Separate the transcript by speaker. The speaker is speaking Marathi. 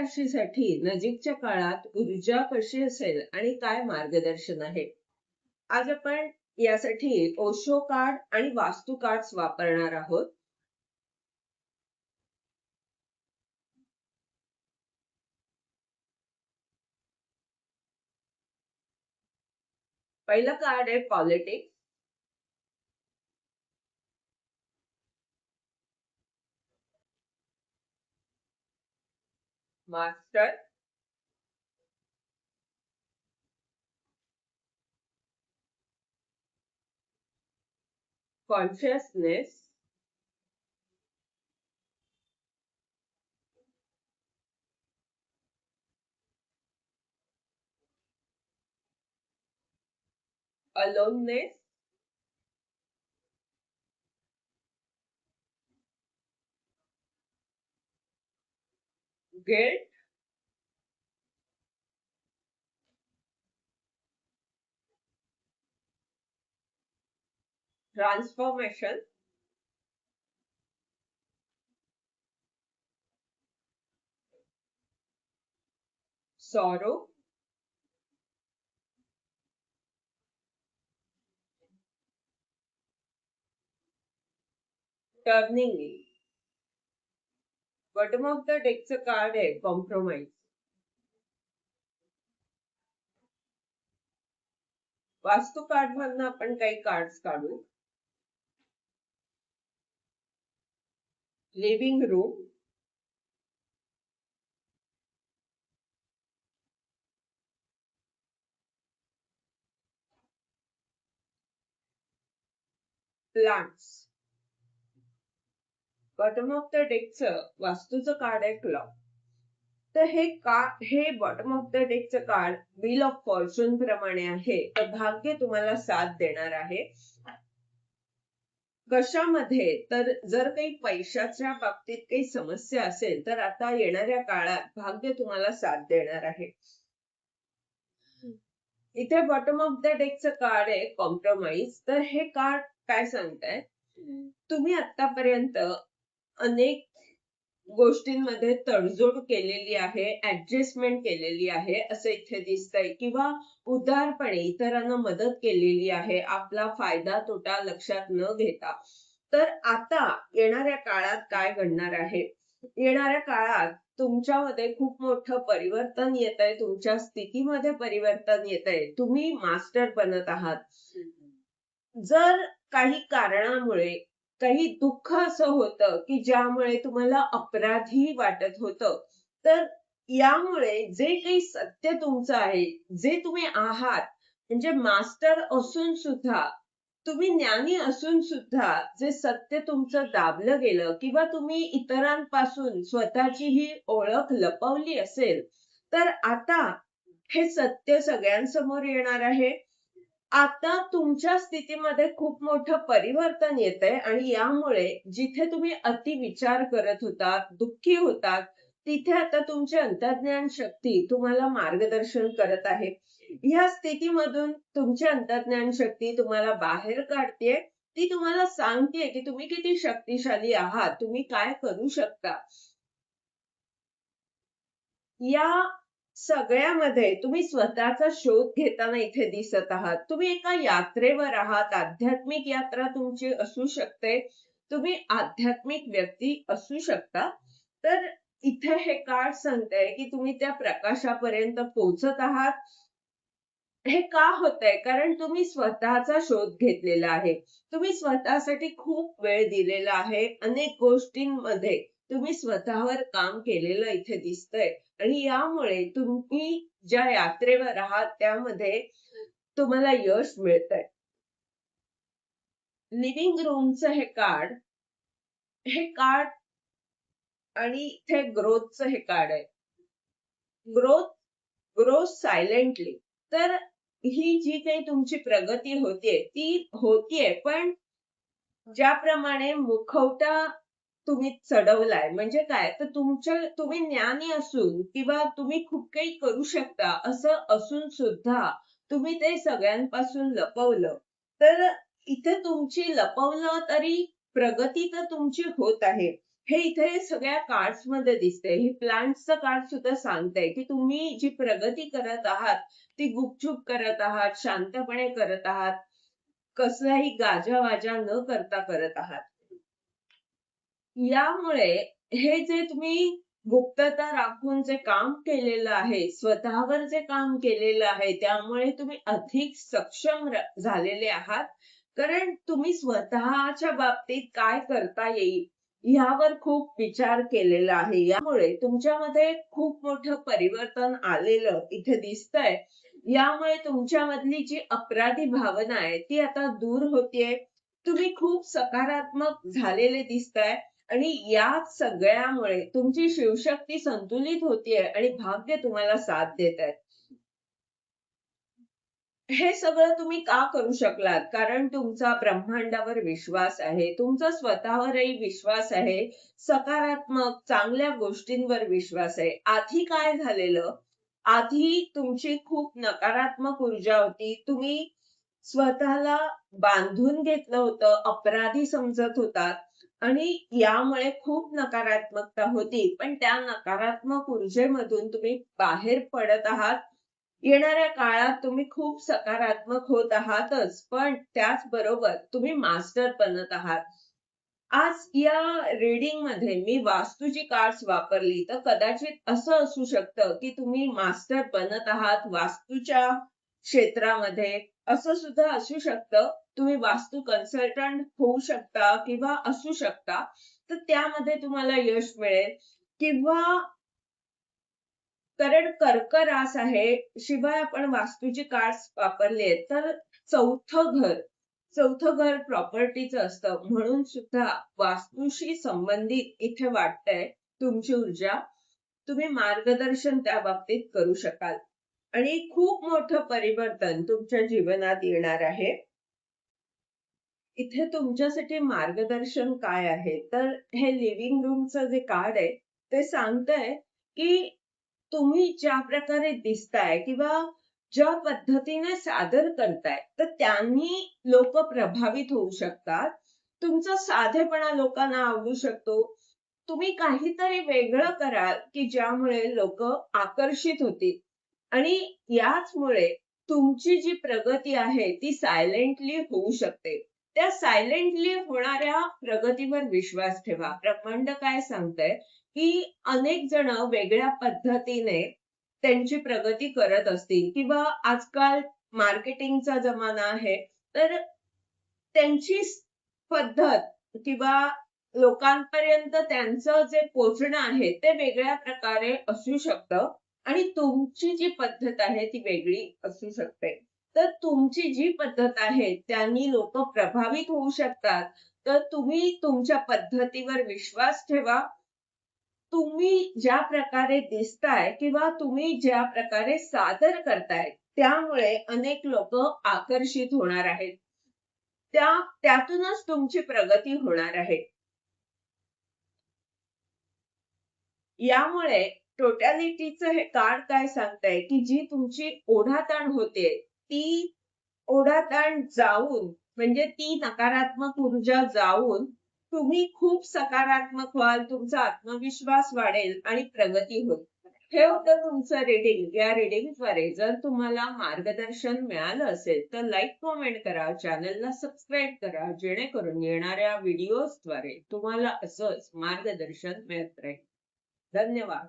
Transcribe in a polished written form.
Speaker 1: राशीसाठी नजीकच्या काळात ऊर्जा कशी असेल आणि काय मार्गदर्शन आहे? आज आपण यासाठी ओशो कार्ड आणि वास्तू कार्ड्स वापरणार आहोत. पहिलं कार्ड आहे politics, master, consciousness, aloneness, guilt, transformation, sorrow, turning. Bottom of the डेकचं कार्ड आहे कॉम्प्रोमाइज. वास्तू कार्ड मधनं आपण काही कार्ड्स काढू. Living room, plants. Bottom of the डेकचं वास्तूचं कार्ड आहे क्लॉक. तर हे बॉटम ऑफ द डेकचं कार्ड व्हील ऑफ फॉर्च्यून प्रमाणे आहे. तर भाग्य तुम्हाला साथ देणार आहे. कशामध्ये? तर जर काही पैशाच्या बाबतीत काही समस्या असेल तर आता येणाऱ्या काळात भाग्य तुम्हाला साथ देणार आहे. इथे बॉटम ऑफ द डेकचं कार्ड आहे कॉम्प्रोमाइज. तर हे कार्ड काय सांगताय? तुम्ही आतापर्यंत अनेक गोष्टींमध्ये तडजोड केलेली आहे, ऍडजस्टमेंट केलेली आहे असं इथे दिसतंय, किंवा उदारपणे इतरांना मदत केलेली आहे आपला फायदा तोटा लक्षात न घेता. तर आता येणाऱ्या काळात काय घडणार आहे? येणाऱ्या काळात तुमच्यामध्ये खूप मोठं परिवर्तन येत आहे, तुमच्या स्थितीमध्ये परिवर्तन येत आहे. तुम्ही मास्टर बनत आहात. जर काही कारणामुळे काही दुःख असं होतं की ज्यामुळे तुम्हाला अपराधी वाटत होतं, तर यामुळे जे काही सत्य तुमचं आहे, जे तुम्ही आहात, म्हणजे मास्टर असून सुद्धा, तुम्ही ज्ञानी असून सुद्धा जे सत्य तुमचं दाबलं गेलं किंवा तुम्ही इतरांपासून स्वतःची ही ओळख लपवली असेल, तर आता हे सत्य सगळ्यांसमोर येणार आहे. आता तुमच्या स्थितीमध्ये खूप मोठं परिवर्तन येत आहे आणि यामुळे जिथे तुम्ही अतिविचार करत होतात, दुःखी होतात, तिथे आता तुमची अंतर्ज्ञान शक्ती तुम्हाला मार्गदर्शन करत आहे. ह्या स्थितीमधून तुमची अंतर्ज्ञान शक्ती तुम्हाला बाहेर काढतेय. ती तुम्हाला सांगतेय की तुम्ही किती शक्तिशाली आहात, तुम्ही काय करू शकता. या सगळ्यामध्ये तुम्ही स्वतःचा शोध घेताना इथे दिसत आहात. तुम्ही एका यात्रेवर आहात. आध्यात्मिक यात्रा तुमची असू शकते. तुम्ही आध्यात्मिक व्यक्ती असू शकता. तर इथे हे कार्ड सांगतंय की तुम्ही त्या प्रकाशापर्यंत पोहोचत आहात. हे का होतंय? कारण तुम्ही स्वतःचा शोध घेतलेला आहे. तुम्ही स्वतःसाठी खूप वेळ दिलेला आहे. अनेक गोष्टींमध्ये तुम्ही स्वतःवर काम केलेलं इथे दिसतंय आणि यामुळे तुम्ही ज्या यात्रेवर आहात त्यामध्ये तुम्हाला यश मिळतंय. लिव्हिंग रूमचं हे कार्ड आणि इथे ग्रोथचं हे कार्ड आहे. Growth silently. तर ही जी काही तुमची प्रगती होतीये ती होतीये, पण ज्याप्रमाणे मुखवटा तुम्ही चढवलाय, म्हणजे काय, तर तुम्ही ज्ञानी असून किंवा तुम्ही खूप काही करू शकता असं असून सुद्धा तुम्ही ते सगळ्यांपासून लपवलं. तर इथे तुमची लपवलं तरी प्रगती तर तुमची होत आहे. हे इथे सगळ्या कार्ड्स मध्ये दिसते. ही प्लांट्सचं कार्ड सुद्धा सांगतंय, की तुम्ही जी प्रगती करत आहात, ती गुपचूप करत आहात, शांतपणे करत आहात, कसलाही गाजावाजा न करता करत आहात. यामुळे हे जे तुम्ही गुप्तता राखून जे काम केलेलं आहे, स्वतःवर जे काम केलेलं आहे, त्यामुळे तुम्ही अधिक सक्षम झालेले आहात. कारण तुम्ही स्वतःच्या बाबतीत काय करता येईल ह्यावर खूप विचार केलेला आहे. यामुळे तुमच्यामध्ये खूप मोठं परिवर्तन आलेलं इथे दिसतंय. यामुळे तुमच्यामधली जी अपराधी भावना आहे, ती आता दूर होतीये. तुम्ही खूप सकारात्मक झालेले दिसताय. आणि या सगळ्यामुळे तुमची शिवशक्ती संतुलित होतीये आणि भाग्य तुम्हाला साथ देत आहे. हे सगळं तुम्ही का करू शकलात? कारण तुमचा ब्रह्मांडावर विश्वास आहे. तुमचा स्वतःवरही विश्वास आहे. सकारात्मक, चांगल्या गोष्टींवर विश्वास आहे. आधी काय झालेलं? आधी तुमची खूप नकारात्मक ऊर्जा होती. तुम्ही स्वतःला बांधून घेतलं होतं, अपराधी समजत होतात आणि यामुळे खूप नकारात्मकता होती. पण त्या नकारात्मक ऊर्जेमधून तुम्ही बाहेर पडत आहात. येणाऱ्या काळात तुम्ही खूप सकारात्मक होत आहातच, पण त्याचबरोबर तुम्ही मास्टर बनत आहात. आज या रीडिंगमध्ये मी वास्तूची कार्ड्स वापरली, तर कदाचित असं असू शकतं, की तुम्ही मास्टर बनत आहात वास्तूच्या क्षेत्रामध्ये. असं सुद्धा असू शकतं, तुम्ही वास्तू कन्सल्टंट होऊ शकता किंवा असू शकता. तर त्यामध्ये तुम्हाला यश मिळेल किंवा कारण कर्क रास आहे. शिवाय आपण वास्तूची कार्ड्स वापरली आहेत. तर चौथं घर प्रॉपर्टीचं असतं. म्हणून सुद्धा वास्तूशी संबंधित इथे वाटतंय तुमची ऊर्जा. तुम्ही मार्गदर्शन त्या बाबतीत करू शकाल. आणि खूप मोठं परिवर्तन तुमच्या जीवनात येणार आहे. इथे तुमच्यासाठी मार्गदर्शन काय आहे? तर हे लिव्हिंग रूमचं जे कार्ड आहे, ते सांगतंय, की तुम्ही ज्या प्रकारे दिसताय किंवा ज्या पद्धतीने सादर करताय, तर त्यांनी लोक प्रभावित होऊ शकतात. तुमचा साधेपणा लोकांना आवडू शकतो. तुम्ही काहीतरी वेगळं कराल, की ज्यामुळे लोक आकर्षित होतील आणि याचमुळे तुमची जी प्रगती आहे, ती सायलेंटली होऊ शकते. त्या सायलेंटली होणाऱ्या प्रगतीवर विश्वास ठेवा. ब्रह्मांड काय सांगतंय, की अनेक जण वेगळ्या पद्धतीने त्यांची प्रगती करत असतील किंवा आजकाल मार्केटिंगचा जमाना आहे, तर त्यांची पद्धत किंवा लोकांपर्यंत त्यांचं जे पोहोचणं आहे, ते वेगळ्या प्रकारे असू शकतं आणि तुमची जी पद्धत आहे, ती वेगळी असू शकते. तर तुमची जी पद्धत आहे, त्यांनी लोकं प्रभावित होऊ शकतात. तर तुम्ही तुमच्या पद्धतीवर विश्वास ठेवा. तुम्ही ज्या प्रकारे दिसताय किंवा तुम्ही ज्या प्रकारे सादर करताय, त्यामुळे अनेक लोकं आकर्षित होणार आहेत. त्यातूनच तुमची प्रगती होणार आहे. यामुळे टोटॅलिटीचं हे कार्ड काय सांगतंय, की जी तुमची ओढाताण होतेय, ती ओढाताण जाऊन म्हणजे ती नकारात्मक ऊर्जा जाऊन तुम्ही खूप सकारात्मक व्हाल, तुमचा आत्मविश्वास वाढेल आणि प्रगती होईल. हे होतं तुमचं रीडिंग. या रीडिंगद्वारे जर तुम्हाला मार्गदर्शन मिळालं असेल, तर लाईक, कमेंट करा, चॅनलला सबस्क्राईब करा, जेणेकरून येणाऱ्या व्हिडिओजद्वारे तुम्हाला असंच मार्गदर्शन मिळत राहील. धन्यवाद.